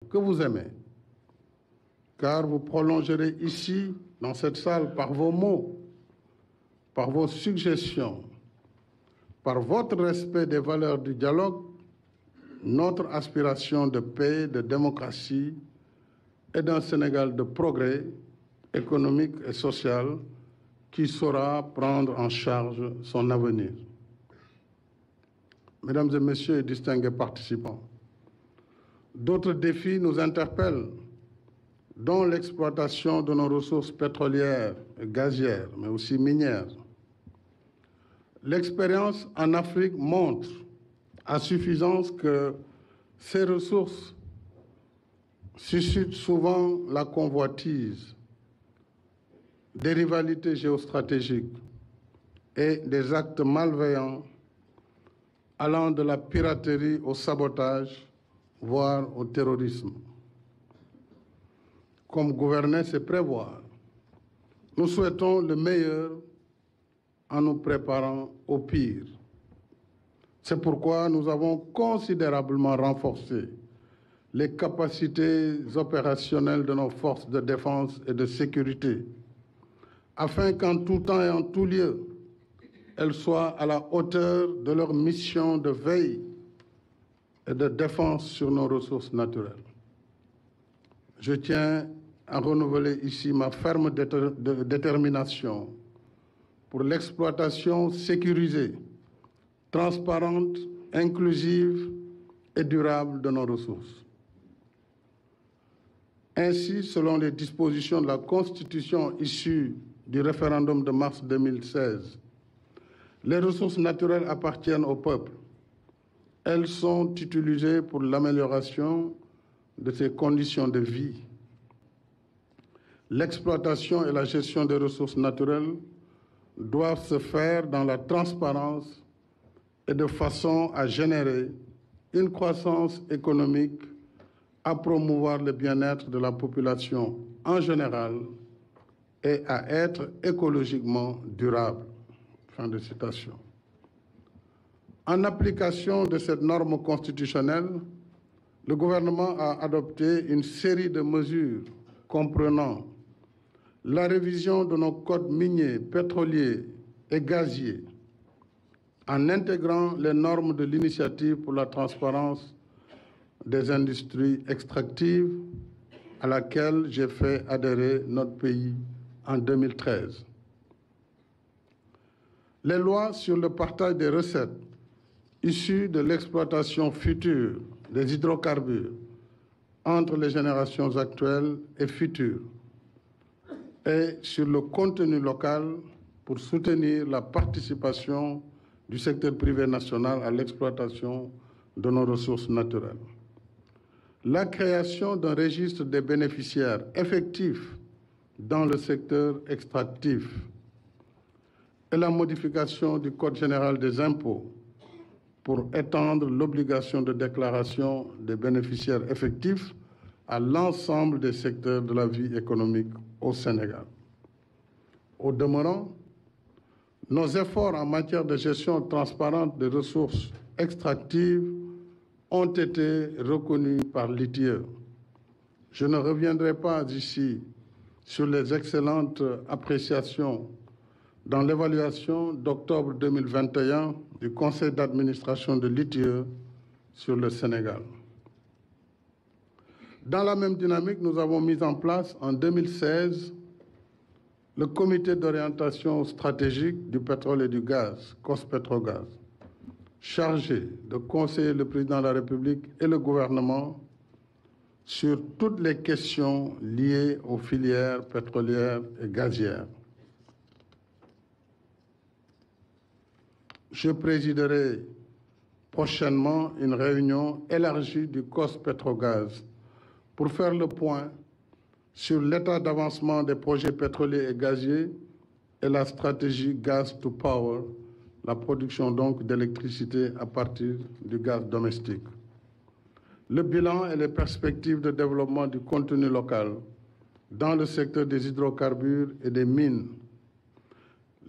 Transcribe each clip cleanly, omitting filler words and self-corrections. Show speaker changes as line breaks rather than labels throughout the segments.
que vous aimez, car vous prolongerez ici, dans cette salle, par vos mots, par vos suggestions, par votre respect des valeurs du dialogue, notre aspiration de paix, de démocratie et d'un Sénégal de progrès économique et social qui saura prendre en charge son avenir. Mesdames et messieurs et distingués participants, d'autres défis nous interpellent, dont l'exploitation de nos ressources pétrolières et gazières, mais aussi minières. L'expérience en Afrique montre à suffisance que ces ressources suscitent souvent la convoitise, des rivalités géostratégiques et des actes malveillants allant de la piraterie au sabotage, voire au terrorisme. Comme gouverner, c'est prévoir. Nous souhaitons le meilleur en nous préparant au pire. C'est pourquoi nous avons considérablement renforcé les capacités opérationnelles de nos forces de défense et de sécurité, afin qu'en tout temps et en tout lieu, elles soient à la hauteur de leur mission de veille et de défense sur nos ressources naturelles. Je tiens à renouveler ici ma ferme détermination pour l'exploitation sécurisée, transparente, inclusive et durable de nos ressources. Ainsi, selon les dispositions de la Constitution issue du référendum de mars 2016, les ressources naturelles appartiennent au peuple. Elles sont utilisées pour l'amélioration de ses conditions de vie. L'exploitation et la gestion des ressources naturelles doivent se faire dans la transparence et de façon à générer une croissance économique, à promouvoir le bien-être de la population en général et à être écologiquement durable. Fin de citation. En application de cette norme constitutionnelle, le gouvernement a adopté une série de mesures comprenant la révision de nos codes miniers, pétroliers et gaziers, en intégrant les normes de l'initiative pour la transparence des industries extractives à laquelle j'ai fait adhérer notre pays en 2013. Les lois sur le partage des recettes issues de l'exploitation future des hydrocarbures entre les générations actuelles et futures et sur le contenu local pour soutenir la participation du secteur privé national à l'exploitation de nos ressources naturelles. La création d'un registre des bénéficiaires effectifs dans le secteur extractif et la modification du Code général des impôts pour étendre l'obligation de déclaration des bénéficiaires effectifs à l'ensemble des secteurs de la vie économique au Sénégal. Au demeurant, nos efforts en matière de gestion transparente des ressources extractives ont été reconnus par l'ITIE. Je ne reviendrai pas ici sur les excellentes appréciations dans l'évaluation d'octobre 2021 du Conseil d'administration de l'ITIE sur le Sénégal. Dans la même dynamique, nous avons mis en place en 2016 le Comité d'orientation stratégique du pétrole et du gaz, COS-Pétrogaz, chargé de conseiller le président de la République et le gouvernement sur toutes les questions liées aux filières pétrolières et gazières. Je présiderai prochainement une réunion élargie du COS-Pétrogaz pour faire le point sur l'état d'avancement des projets pétroliers et gaziers et la stratégie Gas to Power, la production donc d'électricité à partir du gaz domestique. Le bilan et les perspectives de développement du contenu local dans le secteur des hydrocarbures et des mines.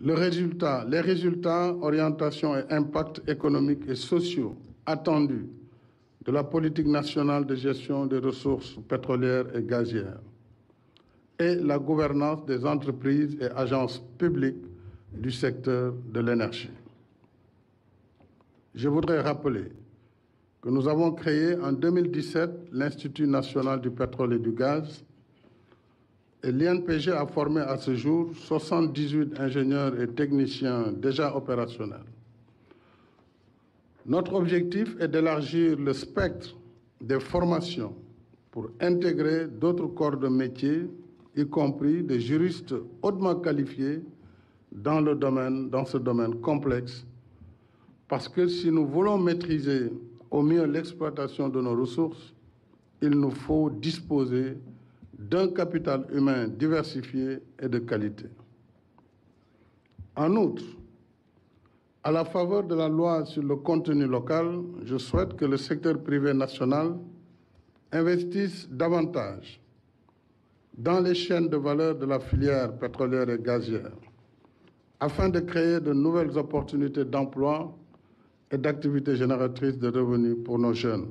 Les résultats, orientations et impacts économiques et sociaux attendus de la politique nationale de gestion des ressources pétrolières et gazières et la gouvernance des entreprises et agences publiques du secteur de l'énergie. Je voudrais rappeler que nous avons créé en 2017 l'Institut national du pétrole et du gaz et l'INPG a formé à ce jour 78 ingénieurs et techniciens déjà opérationnels. Notre objectif est d'élargir le spectre des formations pour intégrer d'autres corps de métier, y compris des juristes hautement qualifiés dans ce domaine complexe, parce que si nous voulons maîtriser au mieux l'exploitation de nos ressources, il nous faut disposer d'un capital humain diversifié et de qualité. En outre, à la faveur de la loi sur le contenu local, je souhaite que le secteur privé national investisse davantage dans les chaînes de valeur de la filière pétrolière et gazière, afin de créer de nouvelles opportunités d'emploi et d'activités génératrices de revenus pour nos jeunes.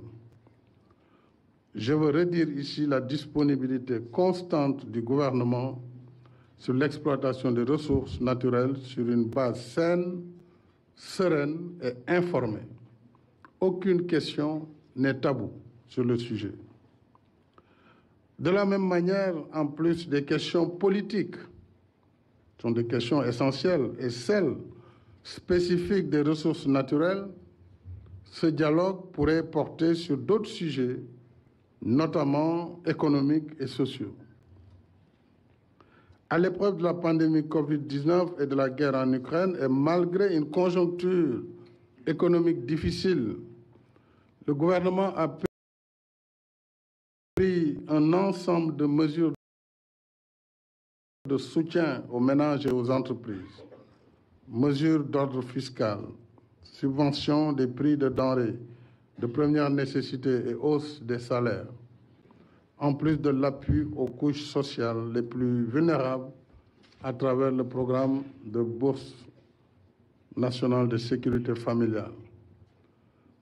Je veux redire ici la disponibilité constante du gouvernement sur l'exploitation des ressources naturelles sur une base saine, sereine et informée. Aucune question n'est taboue sur le sujet. De la même manière, en plus des questions politiques, sont des questions essentielles, et celles spécifiques des ressources naturelles, ce dialogue pourrait porter sur d'autres sujets, notamment économiques et sociaux. À l'épreuve de la pandémie Covid-19 et de la guerre en Ukraine, et malgré une conjoncture économique difficile, le gouvernement a pris un ensemble de mesures de soutien aux ménages et aux entreprises, mesures d'ordre fiscal, subvention des prix de denrées de première nécessité et hausse des salaires, en plus de l'appui aux couches sociales les plus vulnérables à travers le programme de bourse nationale de sécurité familiale.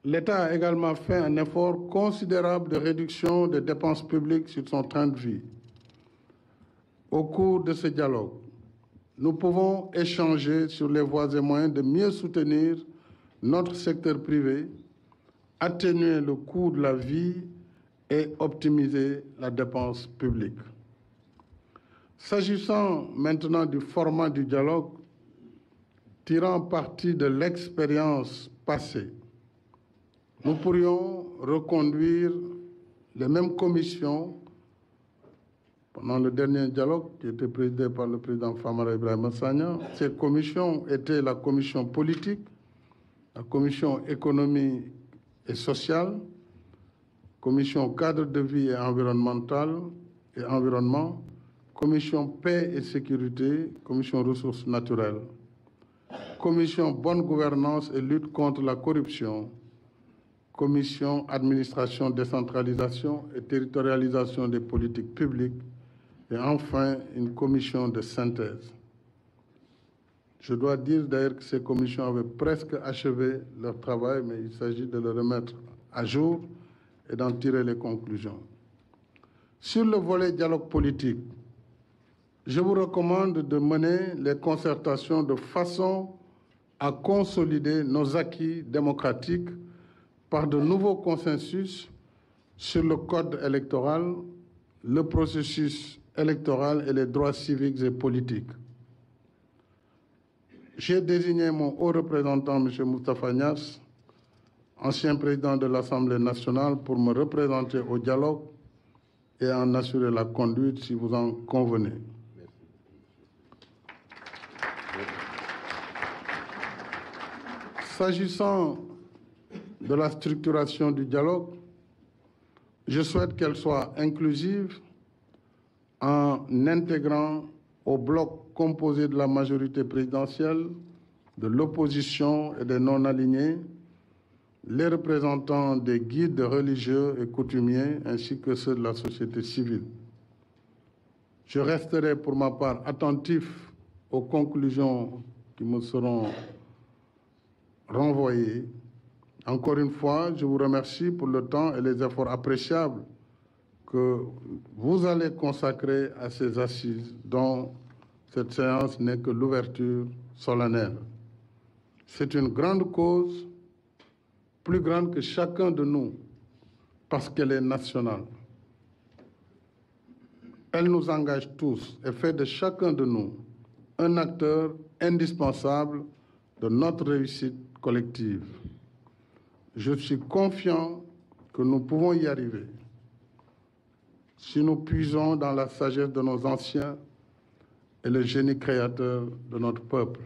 L'État a également fait un effort considérable de réduction des dépenses publiques sur son train de vie. Au cours de ce dialogue, nous pouvons échanger sur les voies et moyens de mieux soutenir notre secteur privé, atténuer le coût de la vie et optimiser la dépense publique. S'agissant maintenant du format du dialogue, tirant parti de l'expérience passée, nous pourrions reconduire les mêmes commissions pendant le dernier dialogue qui était présidé par le président Famara Ibrahima Sagna. Ces commissions étaient la commission politique, la commission économie et sociale, commission cadre de vie et environnemental et environnement, commission paix et sécurité, commission ressources naturelles, commission bonne gouvernance et lutte contre la corruption, commission administration, décentralisation et territorialisation des politiques publiques, et enfin une commission de synthèse. Je dois dire d'ailleurs que ces commissions avaient presque achevé leur travail, mais il s'agit de le remettre à jour et d'en tirer les conclusions. Sur le volet dialogue politique, je vous recommande de mener les concertations de façon à consolider nos acquis démocratiques par de nouveaux consensus sur le code électoral, le processus électoral et les droits civiques et politiques. J'ai désigné mon haut représentant, M. Moustapha Niasse, ancien président de l'Assemblée nationale, pour me représenter au dialogue et en assurer la conduite si vous en convenez. S'agissant de la structuration du dialogue, je souhaite qu'elle soit inclusive en intégrant au bloc composé de la majorité présidentielle, de l'opposition et des non-alignés, les représentants des guides religieux et coutumiers, ainsi que ceux de la société civile. Je resterai pour ma part attentif aux conclusions qui me seront renvoyées Encore une fois, je vous remercie pour le temps et les efforts appréciables que vous allez consacrer à ces assises dont cette séance n'est que l'ouverture solennelle. C'est une grande cause, plus grande que chacun de nous, parce qu'elle est nationale. Elle nous engage tous et fait de chacun de nous un acteur indispensable de notre réussite collective. Je suis confiant que nous pouvons y arriver si nous puisons dans la sagesse de nos anciens et le génie créateur de notre peuple.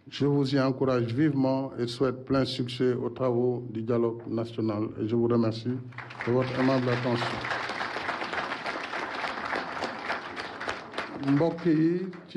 Je vous y encourage vivement et souhaite plein succès aux travaux du dialogue national. Et je vous remercie de votre aimable attention. Mbokk yi